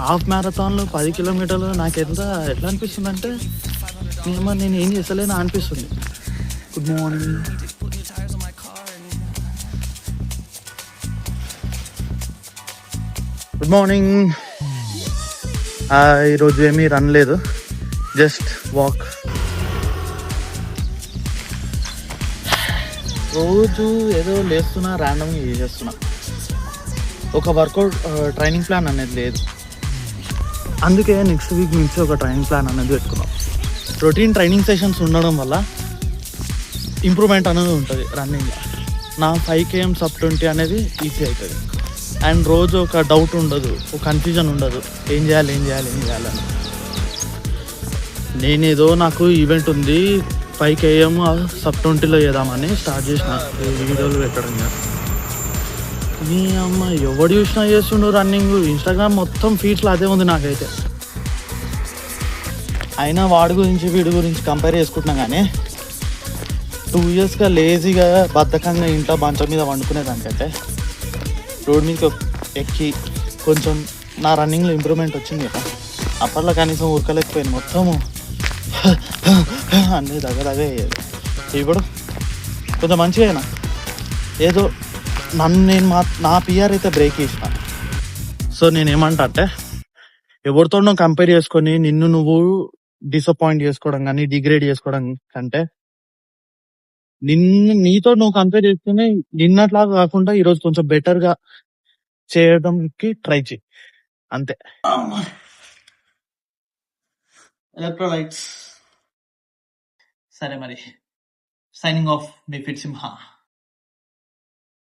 Half మ్యారథాన్లో 10 కిలోమీటర్లు నాకు ఎట్లా అనిపిస్తుంది అంటే నేను ఏం చేస్తలేనా అనిపిస్తుంది. Good morning. Good morning. ఈరోజు ఏమీ రన్ లేదు, జస్ట్ వాక్. రోజు ఏదో లేస్తున్నా, ర్యాండమ్గా చేస్తున్నా. ఒక వర్కౌట్ ట్రైనింగ్ ప్లాన్ అనేది లేదు. అందుకే నెక్స్ట్ వీక్ నుంచి ఒక ట్రైనింగ్ ప్లాన్ అనేది పెట్టుకున్నాం. రొటీన్ ట్రైనింగ్ సెషన్స్ ఉండడం వల్ల ఇంప్రూవ్మెంట్ అనేది ఉంటుంది రన్నింగ్లో. నా 5 km sub-20 అనేది ఈజీ అవుతుంది. అండ్ రోజు ఒక డౌట్ ఉండదు, ఒక కన్ఫ్యూజన్ ఉండదు, ఏం చేయాలని. నేనేదో నాకు ఈవెంట్ ఉంది 5 km sub-20లో చేద్దామని స్టార్ట్ చేసిన వీడియోలు పెట్టడం. మీ అమ్మ ఎవడు చూసినా చేస్తుండు రన్నింగ్. ఇన్స్టాగ్రామ్ మొత్తం ఫీడ్స్లో అదే ఉంది నాకైతే. అయినా వాడి గురించి వీడి గురించి కంపేర్ చేసుకుంటున్నాం. కానీ 2 yearsగా లేజీగా బద్ధకంగా ఇంట్లో మంచం మీద వండుకునేదానికైతే రోడ్ మీదకి ఎక్కి కొంచెం నా రన్నింగ్లో ఇంప్రూవ్మెంట్ వచ్చింది కదా. అప్పట్లో కనీసం ఉరకలేకపోయింది, మొత్తము అన్నీ దగ్గర అయ్యేది. ఇప్పుడు కొంచెం మంచిగా అయినా ఏదో నేను నా పిఆర్ అయితే బ్రేక్ చేసిన. సో నేనేమంటా అంటే, ఎవరితోనో కంపేర్ చేసుకొని నిన్ను నువ్వు డిసప్పాయింట్ చేసుకోవడం కానీ డిగ్రేడ్ చేసుకోవడం కంటే, నీతో నువ్వు కంపేర్ చేసుకుని నిన్నట్లాగా కాకుండా ఈరోజు కొంచెం బెటర్గా చేయడానికి ట్రై చేయి, అంతే. ఎలక్ట్రోలైట్స్. సరే మరి, సైనింగ్ ఆఫ్ మీ ఫిట్ సింహ.